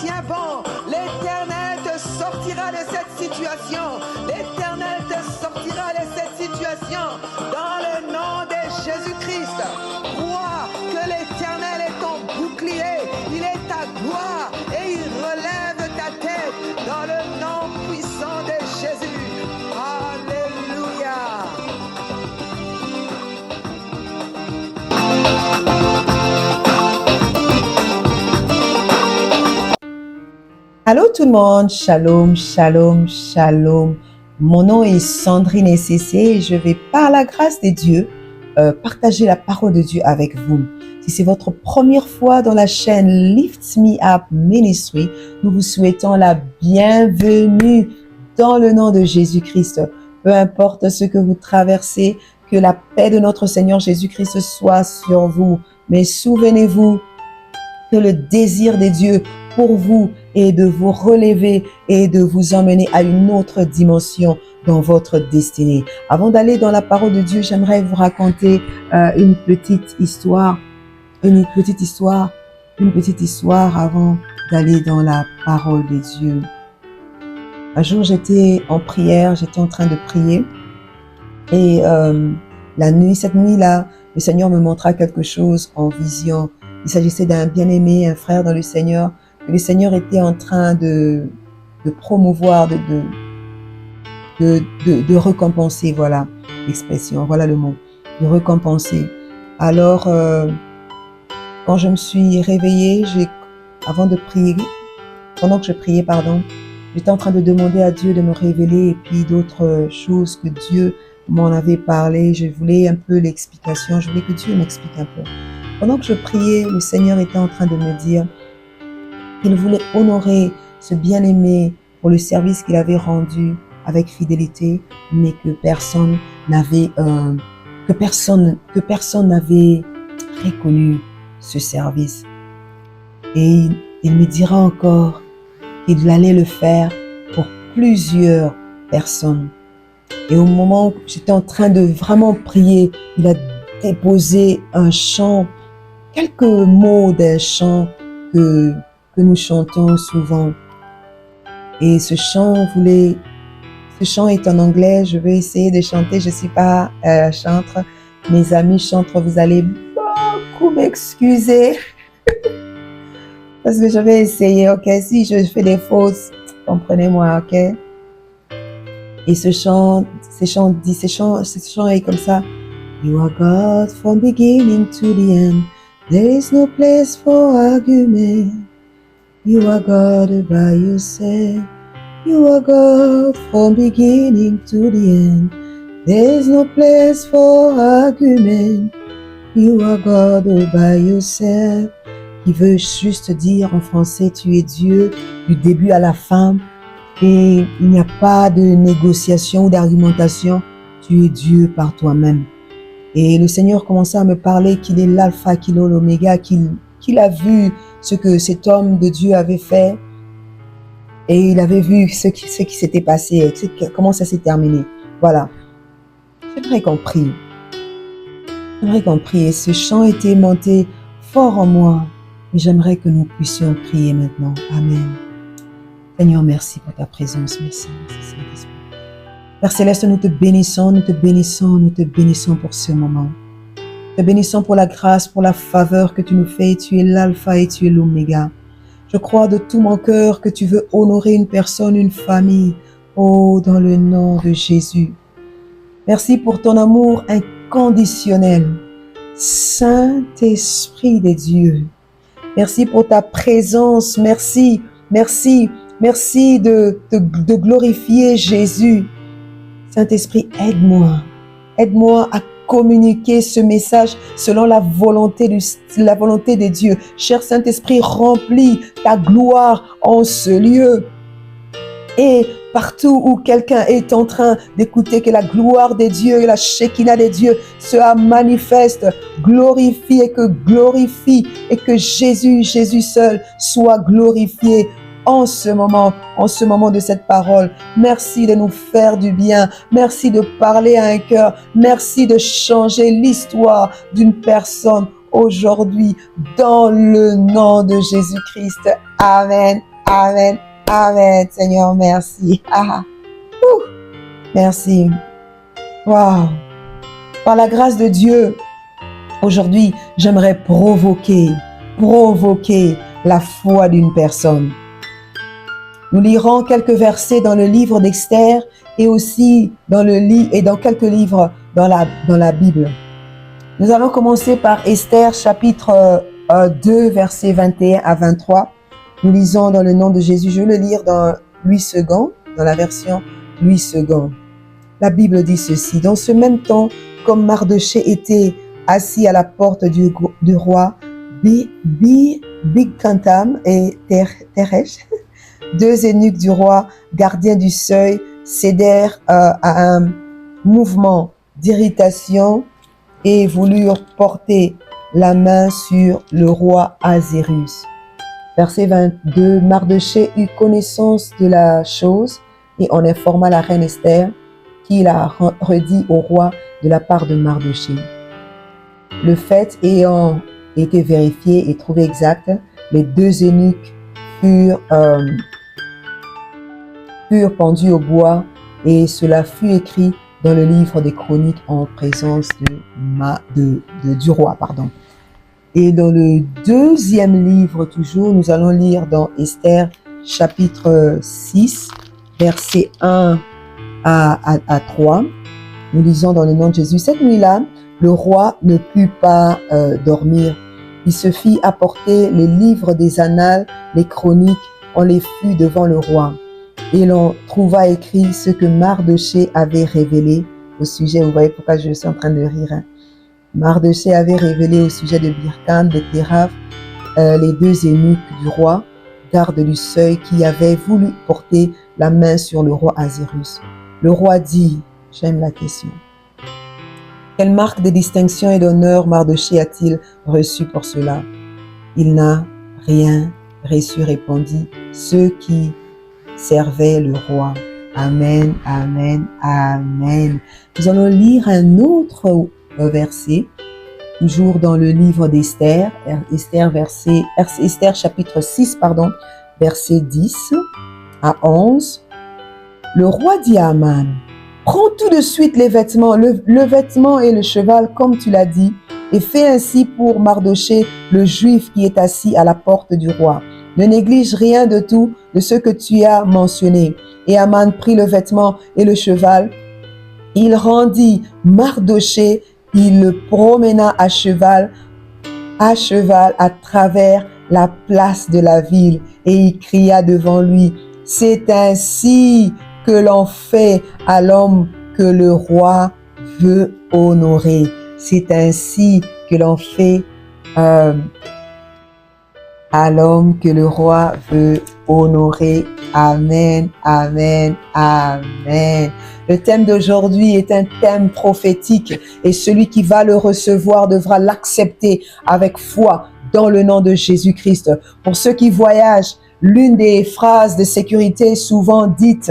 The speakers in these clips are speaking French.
tiens bon. L'Éternel te sortira de cette situation. L'Éternel te sortira de cette situation. Dans le nom de Jésus-Christ, crois que l'Éternel est ton bouclier. Il est ta gloire et il relève ta tête. Dans le nom puissant de Jésus. Alléluia. Allô tout le monde, shalom, shalom, shalom. Mon nom est Sandrine SCC et je vais par la grâce de Dieu partager la parole de Dieu avec vous. Si c'est votre première fois dans la chaîne Lift Me Up Ministry, nous vous souhaitons la bienvenue dans le nom de Jésus-Christ. Peu importe ce que vous traversez, que la paix de notre Seigneur Jésus-Christ soit sur vous. Mais souvenez-vous que le désir de Dieu pour vous est de vous relever et de vous emmener à une autre dimension dans votre destinée. Avant d'aller dans la parole de Dieu, j'aimerais vous raconter une petite histoire avant d'aller dans la parole de Dieu. Un jour, j'étais en prière, j'étais en train de prier et cette nuit-là, le Seigneur me montra quelque chose en vision. Il s'agissait d'un bien-aimé, un frère dans le Seigneur, que le Seigneur était en train de promouvoir, de récompenser, voilà l'expression, voilà le mot, de récompenser. Alors, quand je me suis réveillée, avant de prier, pendant que je priais, j'étais en train de demander à Dieu de me révéler et puis d'autres choses que Dieu m'en avait parlé. Je voulais un peu l'explication, je voulais que Dieu m'explique un peu. Pendant que je priais, le Seigneur était en train de me dire qu'il voulait honorer ce bien-aimé pour le service qu'il avait rendu avec fidélité, mais que personne n'avait reconnu ce service. Et il me dira encore qu'il allait le faire pour plusieurs personnes. Et au moment où j'étais en train de vraiment prier, il a déposé un chant, quelques mots d'un chant que nous chantons souvent. Et ce chant est en anglais, je vais essayer de chanter, je ne suis pas chantre. Mes amis chantres, vous allez beaucoup m'excuser. Parce que je vais essayer, ok? Si je fais des fausses, comprenez-moi, ok? Et ce chant est comme ça. You are God from beginning to the end. There is no place for argument. You are God by yourself. You are God from beginning to the end. There is no place for argument. You are God by yourself. Qui veut juste dire en français, tu es Dieu du début à la fin. Et il n'y a pas de négociation ou d'argumentation. Tu es Dieu par toi-même. Et le Seigneur commençait à me parler qu'il est l'alpha, qu'il est l'oméga, qu'il a vu ce que cet homme de Dieu avait fait. Et il avait vu ce qui s'était passé, comment ça s'est terminé. Voilà. J'aimerais qu'on prie. Et ce chant était monté fort en moi. Et j'aimerais que nous puissions prier maintenant. Amen. Seigneur, merci pour ta présence. Merci Saint-Esprit. Père Céleste, nous te bénissons pour ce moment. Nous te bénissons pour la grâce, pour la faveur que tu nous fais. Tu es l'alpha et tu es l'oméga. Je crois de tout mon cœur que tu veux honorer une personne, une famille. Oh, dans le nom de Jésus. Merci pour ton amour inconditionnel. Saint-Esprit de Dieu. Merci pour ta présence. Merci de glorifier Jésus. Saint-Esprit, aide-moi à communiquer ce message selon la volonté de Dieu. Cher Saint-Esprit, remplis ta gloire en ce lieu. Et partout où quelqu'un est en train d'écouter que la gloire de Dieu et la Shekinah de Dieu se manifeste, glorifie et que Jésus seul soit glorifié en ce moment de cette parole. Merci de nous faire du bien. Merci de parler à un cœur. Merci de changer l'histoire d'une personne aujourd'hui dans le nom de Jésus-Christ. Amen, amen, amen. Seigneur, merci. Merci. Wow. Par la grâce de Dieu, aujourd'hui, j'aimerais provoquer la foi d'une personne. Nous lirons quelques versets dans le livre d'Esther et aussi dans quelques livres dans la Bible. Nous allons commencer par Esther chapitre 2 versets 21 à 23. Nous lisons dans le nom de Jésus. Je vais le lire dans Louis II, dans la version Louis II. La Bible dit ceci: dans ce même temps, comme Mardochée était assis à la porte du roi, Bigthan et Teresh, deux eunuques du roi, gardiens du seuil, cédèrent à un mouvement d'irritation et voulurent porter la main sur le roi Ahasuérus. Verset 22, Mardochée eut connaissance de la chose et en informa la reine Esther, qui la redit au roi de la part de Mardochée. Le fait ayant été vérifié et trouvé exact, les deux eunuques furent pendus au bois et cela fut écrit dans le livre des chroniques en présence du roi. Et dans le deuxième livre toujours, nous allons lire dans Esther chapitre 6, versets 1 à 3. Nous lisons dans le nom de Jésus. Cette nuit-là, le roi ne put pas dormir. Il se fit apporter les livres des annales, les chroniques, on les fut devant le roi. Et l'on trouva écrit ce que Mardochée avait révélé au sujet. Vous voyez pourquoi je suis en train de rire. Hein? Mardochée avait révélé au sujet de Birkan, de Téraph, les deux eunuques du roi, garde du seuil, qui avaient voulu porter la main sur le roi Ahasuérus. Le roi dit, j'aime la question, quelle marque de distinction et d'honneur Mardochée a-t-il reçu pour cela? Il n'a rien reçu, répondit ceux qui servaient le roi. Amen, amen, amen. Nous allons lire un autre verset, toujours dans le livre d'Esther, Esther chapitre 6, verset 10 à 11. Le roi dit à Aman, prends tout de suite les vêtements, le vêtement et le cheval, comme tu l'as dit, et fais ainsi pour Mardochée, le juif qui est assis à la porte du roi. Ne néglige rien de tout de ce que tu as mentionné. Et Aman prit le vêtement et le cheval. Il rendit Mardochée, il le promena à cheval à travers la place de la ville, et il cria devant lui, c'est ainsi que l'on fait à l'homme que le roi veut honorer. C'est ainsi que l'on fait à l'homme que le roi veut honorer. Amen, amen, amen. Le thème d'aujourd'hui est un thème prophétique et celui qui va le recevoir devra l'accepter avec foi dans le nom de Jésus-Christ. Pour ceux qui voyagent, l'une des phrases de sécurité souvent dites,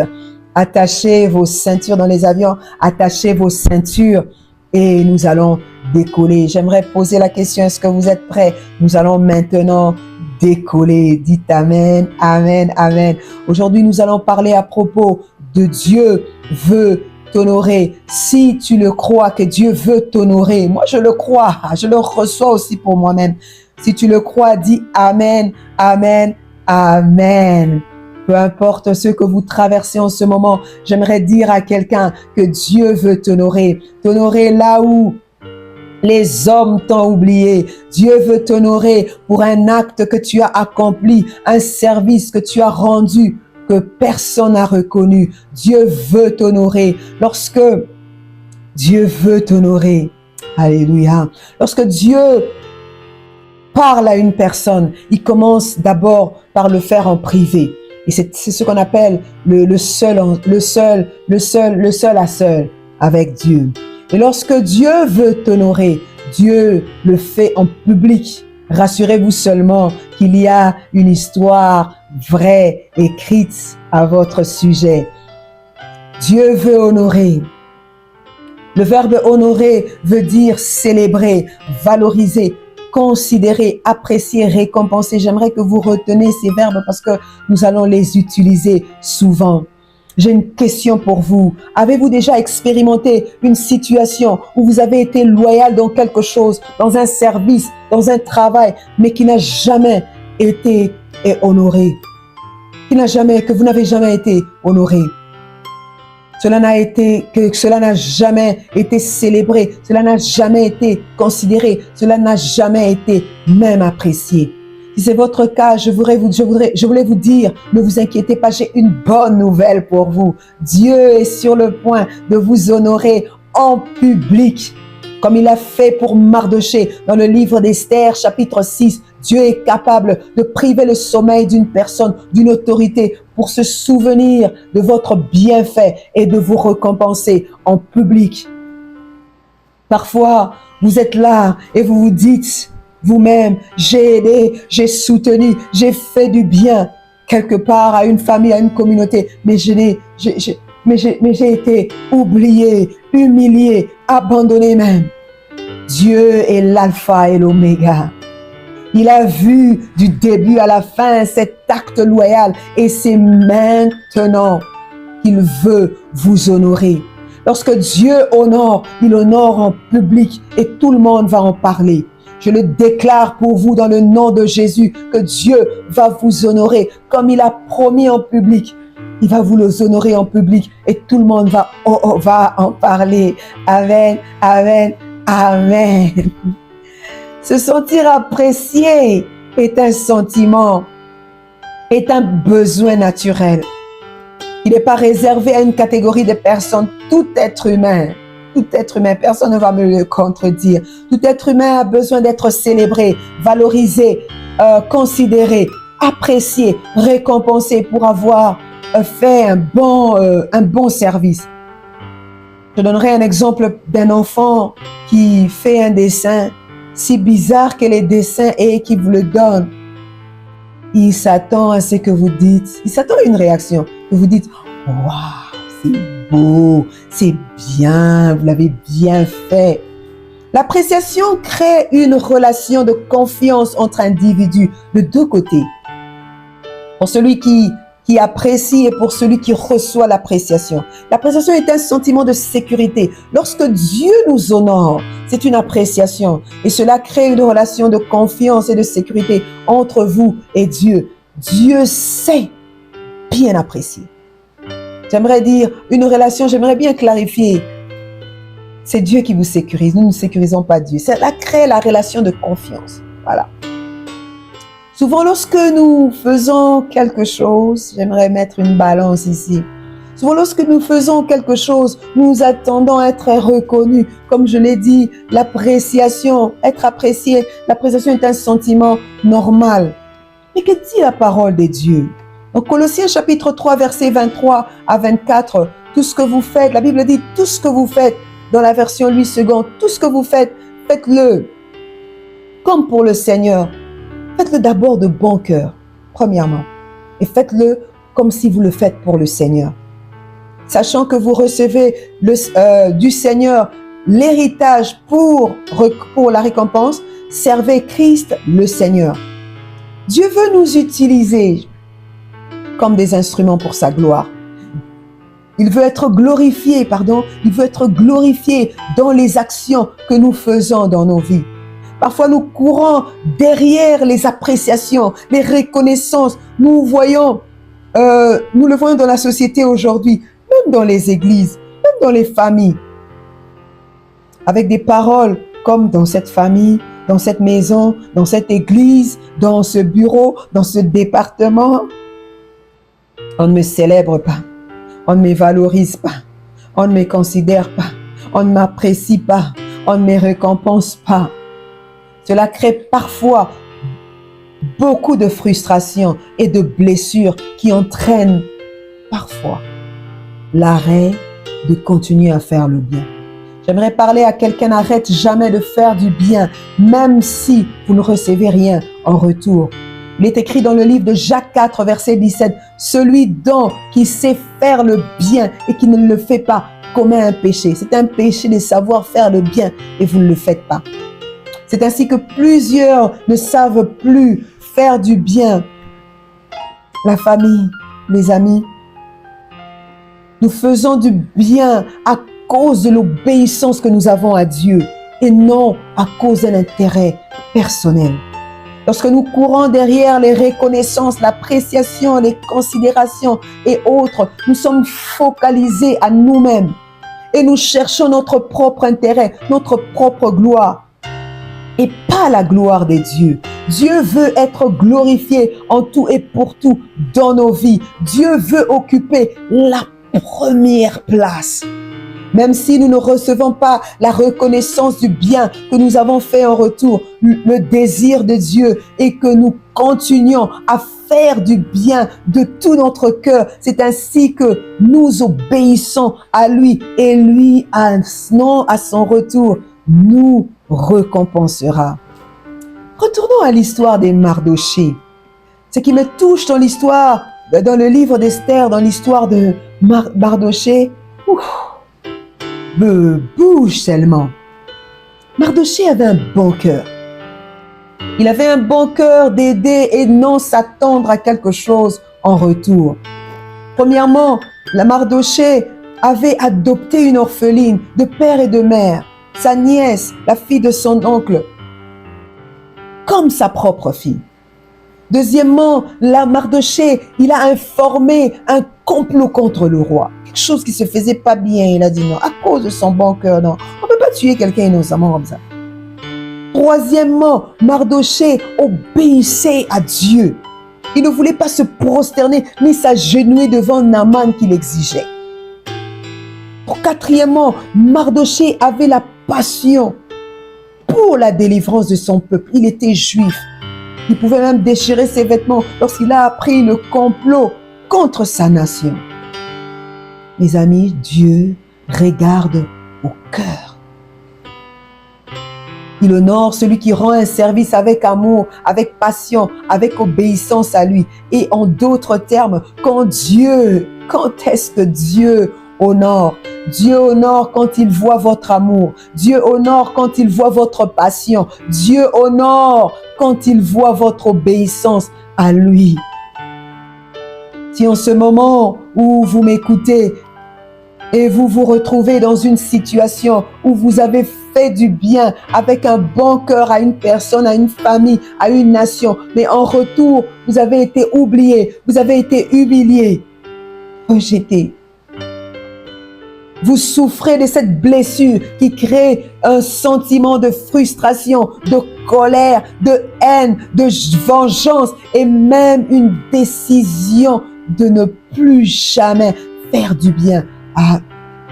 attachez vos ceintures dans les avions, attachez vos ceintures et nous allons décoller. J'aimerais poser la question, est-ce que vous êtes prêts? Nous allons maintenant décoller. Dites amen, amen, amen. Aujourd'hui, nous allons parler à propos de Dieu veut t'honorer. Si tu le crois que Dieu veut t'honorer, moi je le crois, je le reçois aussi pour moi-même. Si tu le crois, dis amen, amen, amen. Peu importe ce que vous traversez en ce moment, j'aimerais dire à quelqu'un que Dieu veut t'honorer. T'honorer là où les hommes t'ont oublié. Dieu veut t'honorer pour un acte que tu as accompli, un service que tu as rendu, que personne n'a reconnu. Dieu veut t'honorer. Lorsque Dieu veut t'honorer, alléluia. Lorsque Dieu parle à une personne, il commence d'abord par le faire en privé. Et c'est ce qu'on appelle le seul à seul avec Dieu. Et lorsque Dieu veut t'honorer, Dieu le fait en public. Rassurez-vous seulement qu'il y a une histoire vraie écrite à votre sujet. Dieu veut honorer. Le verbe honorer veut dire célébrer, valoriser, considérer, apprécier, récompenser. J'aimerais que vous reteniez ces verbes parce que nous allons les utiliser souvent. J'ai une question pour vous. Avez-vous déjà expérimenté une situation où vous avez été loyal dans quelque chose, dans un service, dans un travail, mais qui n'a jamais été honoré? Que vous n'avez jamais été honoré. Cela n'a jamais été célébré. Cela n'a jamais été considéré. Cela n'a jamais été même apprécié. Si c'est votre cas, je voulais vous dire, ne vous inquiétez pas, j'ai une bonne nouvelle pour vous. Dieu est sur le point de vous honorer en public, comme il a fait pour Mardochée dans le livre d'Esther, chapitre 6. Dieu est capable de priver le sommeil d'une personne, d'une autorité, pour se souvenir de votre bienfait et de vous récompenser en public. Parfois, vous êtes là et vous vous dites vous-même, j'ai aidé, j'ai soutenu, j'ai fait du bien quelque part à une famille, à une communauté, mais j'ai été oublié, humilié, abandonné même. Dieu est l'alpha et l'oméga. Il a vu du début à la fin cet acte loyal et c'est maintenant qu'il veut vous honorer. Lorsque Dieu honore, il honore en public et tout le monde va en parler. Je le déclare pour vous dans le nom de Jésus que Dieu va vous honorer comme il a promis en public. Il va vous les honorer en public et tout le monde va en parler. Amen, amen, amen. Se sentir apprécié est un sentiment, est un besoin naturel. Il n'est pas réservé à une catégorie de personnes. Tout être humain, personne ne va me le contredire. Tout être humain a besoin d'être célébré, valorisé, considéré, apprécié, récompensé pour avoir fait un bon service. Je donnerai un exemple d'un enfant qui fait un dessin, si bizarre que les dessins et qui vous le donne. Il s'attend à ce que vous dites, il s'attend à une réaction, que vous dites « Waouh, c'est beau, c'est bien, vous l'avez bien fait ». L'appréciation crée une relation de confiance entre individus de deux côtés. Pour celui qui apprécie et pour celui qui reçoit l'appréciation. L'appréciation est un sentiment de sécurité. Lorsque Dieu nous honore, c'est une appréciation et cela crée une relation de confiance et de sécurité entre vous et Dieu. Dieu sait bien apprécier. J'aimerais bien clarifier. C'est Dieu qui vous sécurise. Nous ne sécurisons pas Dieu. Cela crée la relation de confiance. Voilà. Souvent, lorsque nous faisons quelque chose, j'aimerais mettre une balance ici. Souvent, lorsque nous faisons quelque chose, nous attendons à être reconnus. Comme je l'ai dit, l'appréciation, être apprécié, l'appréciation est un sentiment normal. Mais que dit la parole de Dieu? Dans Colossiens chapitre 3, versets 23 à 24, tout ce que vous faites, la Bible dit tout ce que vous faites, dans la version Louis II, tout ce que vous faites, faites-le comme pour le Seigneur. Faites-le d'abord de bon cœur, premièrement. Et faites-le comme si vous le faites pour le Seigneur. Sachant que vous recevez du Seigneur l'héritage pour la récompense, servez Christ le Seigneur. Dieu veut nous utiliser comme des instruments pour sa gloire. Il veut être glorifié dans les actions que nous faisons dans nos vies. Parfois, nous courons derrière les appréciations, les reconnaissances. Nous le voyons dans la société aujourd'hui, même dans les églises, même dans les familles. Avec des paroles comme dans cette famille, dans cette maison, dans cette église, dans ce bureau, dans ce département. On ne me célèbre pas, on ne me valorise pas, on ne me considère pas, on ne m'apprécie pas, on ne me récompense pas. Cela crée parfois beaucoup de frustration et de blessures qui entraînent parfois l'arrêt de continuer à faire le bien. J'aimerais parler à quelqu'un, n'arrête jamais de faire du bien, même si vous ne recevez rien en retour. Il est écrit dans le livre de Jacques 4, verset 17, « Celui donc qui sait faire le bien et qui ne le fait pas commet un péché. » C'est un péché de savoir faire le bien et vous ne le faites pas. C'est ainsi que plusieurs ne savent plus faire du bien. La famille, les amis, nous faisons du bien à cause de l'obéissance que nous avons à Dieu et non à cause d'un intérêt personnel. Lorsque nous courons derrière les reconnaissances, l'appréciation, les considérations et autres, nous sommes focalisés à nous-mêmes et nous cherchons notre propre intérêt, notre propre gloire et pas la gloire de Dieu. Dieu veut être glorifié en tout et pour tout dans nos vies. Dieu veut occuper la première place. Même si nous ne recevons pas la reconnaissance du bien que nous avons fait en retour, le désir de Dieu est que nous continuions à faire du bien de tout notre cœur. C'est ainsi que nous obéissons à lui et lui, à son retour, nous récompensera. Retournons à l'histoire des Mardoché. Ce qui me touche dans l'histoire, dans le livre d'Esther, dans l'histoire de Mardoché, me bouge tellement. Mardoché avait un bon cœur. Il avait un bon cœur d'aider et non s'attendre à quelque chose en retour. Premièrement, la Mardoché avait adopté une orpheline de père et de mère, sa nièce, la fille de son oncle, comme sa propre fille. Deuxièmement, la Mardoché, il a informé un complot contre le roi. Quelque chose qui se faisait pas bien. Il a dit non, à cause de son bon cœur, non. On ne peut pas tuer quelqu'un innocemment comme ça. Troisièmement, Mardoché obéissait à Dieu. Il ne voulait pas se prosterner ni s'agenouiller devant Naman qu'il exigeait. Quatrièmement, Mardoché avait la passion pour la délivrance de son peuple. Il était juif. Il pouvait même déchirer ses vêtements lorsqu'il a appris le complot contre sa nation. Mes amis, Dieu regarde au cœur. Il honore celui qui rend un service avec amour, avec passion, avec obéissance à lui. Et en d'autres termes, quand est-ce que Dieu honore? Dieu honore quand il voit votre amour. Dieu honore quand il voit votre passion. Dieu honore quand il voit votre obéissance à lui. Si en ce moment où vous m'écoutez et vous vous retrouvez dans une situation où vous avez fait du bien avec un bon cœur à une personne, à une famille, à une nation, mais en retour, vous avez été oublié, vous avez été humilié, rejeté. Vous souffrez de cette blessure qui crée un sentiment de frustration, de colère, de haine, de vengeance et même une décision de ne plus jamais faire du bien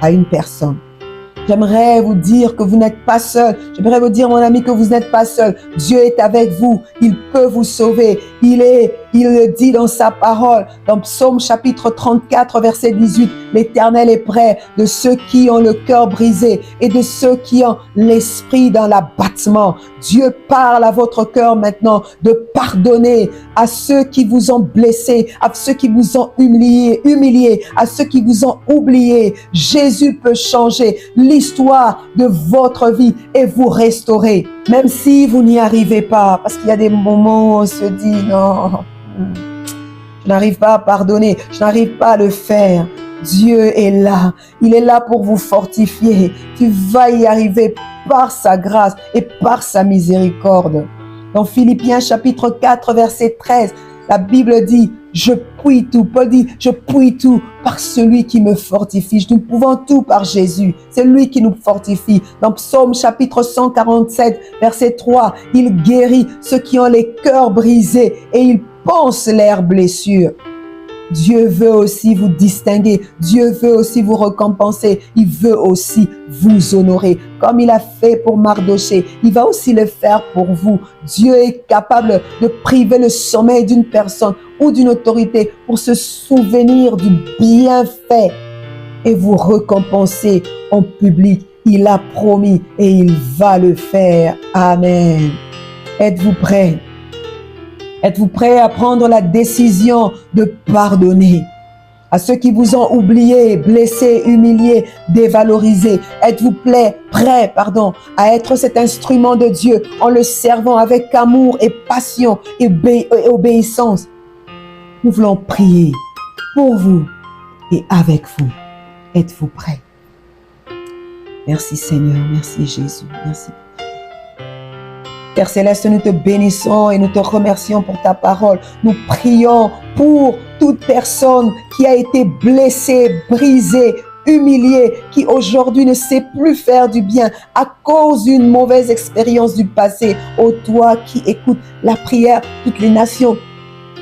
à une personne. J'aimerais vous dire que vous n'êtes pas seul. J'aimerais vous dire, mon ami, que vous n'êtes pas seul. Dieu est avec vous. Il peut vous sauver. Il le dit dans sa parole, dans Psaume chapitre 34, verset 18. L'Éternel est près de ceux qui ont le cœur brisé et de ceux qui ont l'esprit dans l'abattement. Dieu parle à votre cœur maintenant de pardonner à ceux qui vous ont blessé, à ceux qui vous ont humilié, à ceux qui vous ont oublié. Jésus peut changer l'histoire de votre vie et vous restaurer. Même si vous n'y arrivez pas, parce qu'il y a des moments où on se dit non, je n'arrive pas à pardonner, je n'arrive pas à le faire. Dieu est là, il est là pour vous fortifier. Tu vas y arriver par sa grâce et par sa miséricorde. Dans Philippiens chapitre 4 verset 13, la Bible dit, je puis tout. Paul dit, je puis tout par celui qui me fortifie. Nous pouvons tout par Jésus. C'est lui qui nous fortifie. Dans Psaume chapitre 147 verset 3, il guérit ceux qui ont les cœurs brisés et il panse leurs blessures. Dieu veut aussi vous distinguer. Dieu veut aussi vous récompenser. Il veut aussi vous honorer. Comme il a fait pour Mardoché, il va aussi le faire pour vous. Dieu est capable de priver le sommeil d'une personne ou d'une autorité pour se souvenir du bienfait et vous récompenser en public. Il a promis et il va le faire. Amen. Êtes-vous prêts? Êtes-vous prêt à prendre la décision de pardonner, À ceux qui vous ont oublié, blessé, humilié, dévalorisé, êtes-vous prêts, à être cet instrument de Dieu en le servant avec amour et passion et obéissance? Nous voulons prier pour vous et avec vous. Êtes-vous prêts? Merci Seigneur, merci Jésus, merci. Père Céleste, nous te bénissons et nous te remercions pour ta parole. Nous prions pour toute personne qui a été blessée, brisée, humiliée, qui aujourd'hui ne sait plus faire du bien à cause d'une mauvaise expérience du passé. Ô toi qui écoutes la prière, toutes les nations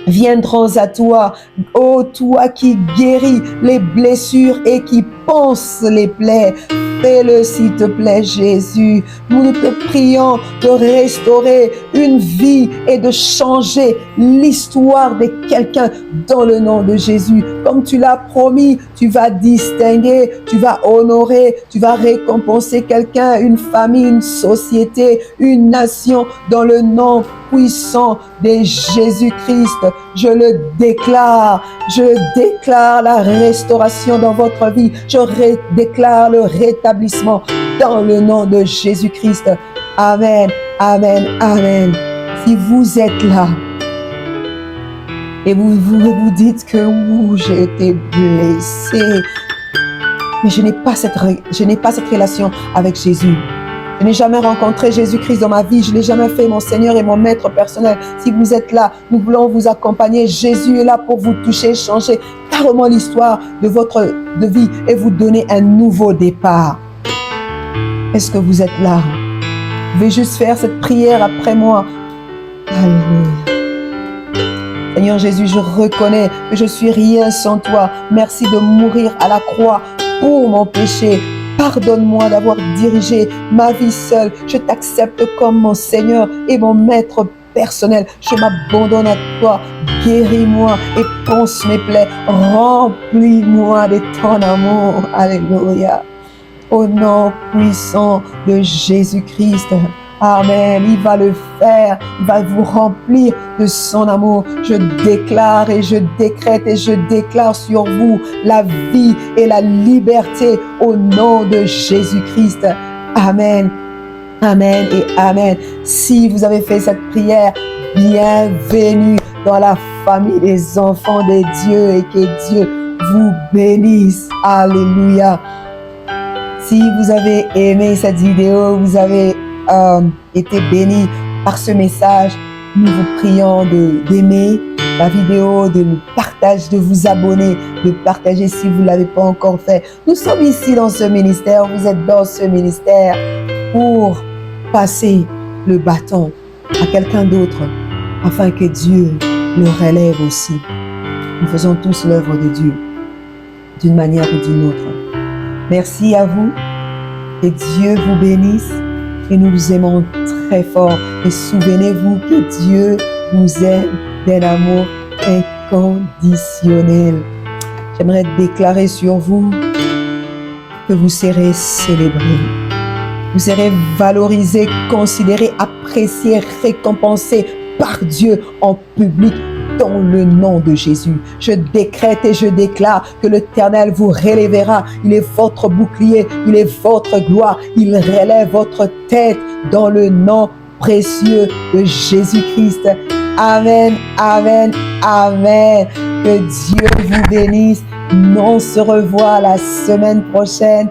viendront à toi. Ô toi qui guéris les blessures et qui panses les plaies. Fais-le s'il te plaît Jésus. Nous te prions de restaurer une vie et de changer l'histoire de quelqu'un dans le nom de Jésus. Comme tu l'as promis, tu vas distinguer, tu vas honorer, tu vas récompenser quelqu'un, une famille, une société, une nation dans le nom puissant de Jésus-Christ. Je le déclare. Je déclare la restauration dans votre vie. Je déclare le rétablissement dans le nom de Jésus-Christ. Amen, amen, amen. Si vous êtes là et vous dites que j'ai été blessé, mais je n'ai pas cette relation avec Jésus. Je n'ai jamais rencontré Jésus-Christ dans ma vie. Je ne l'ai jamais fait mon Seigneur et mon Maître personnel. Si vous êtes là, nous voulons vous accompagner. Jésus est là pour vous toucher, changer carrément l'histoire de votre vie et vous donner un nouveau départ. Est-ce que vous êtes là? Vous pouvez juste faire cette prière après moi. Alléluia. Seigneur Jésus, je reconnais que je suis rien sans toi. Merci de mourir à la croix pour mon péché. Pardonne-moi d'avoir dirigé ma vie seule. Je t'accepte comme mon Seigneur et mon Maître personnel. Je m'abandonne à toi. Guéris-moi et panse mes plaies. Remplis-moi de ton amour. Alléluia. Au nom puissant de Jésus-Christ. Amen. Il va le faire. Il va vous remplir de son amour. Je déclare et je décrète et je déclare sur vous la vie et la liberté au nom de Jésus-Christ. Amen. Amen et amen. Si vous avez fait cette prière, bienvenue dans la famille des enfants de Dieu et que Dieu vous bénisse. Alléluia. Si vous avez aimé cette vidéo, vous avez été béni par ce message, nous vous prions d'aimer la vidéo, de partager, de vous abonner, de partager si vous ne l'avez pas encore fait. Nous sommes ici dans ce ministère, vous êtes dans ce ministère pour passer le bâton à quelqu'un d'autre afin que Dieu le relève aussi. Nous faisons tous l'œuvre de Dieu d'une manière ou d'une autre. Merci à vous, que Dieu vous bénisse. Et nous vous aimons très fort. Et souvenez-vous que Dieu vous aime d'un amour inconditionnel. J'aimerais déclarer sur vous que vous serez célébrés. Vous serez valorisés, considérés, appréciés, récompensés par Dieu en public dans le nom de Jésus. Je décrète et je déclare que l'Éternel vous relèvera. Il est votre bouclier, il est votre gloire. Il relève votre tête dans le nom précieux de Jésus-Christ. Amen, amen, amen. Que Dieu vous bénisse. On se revoit la semaine prochaine.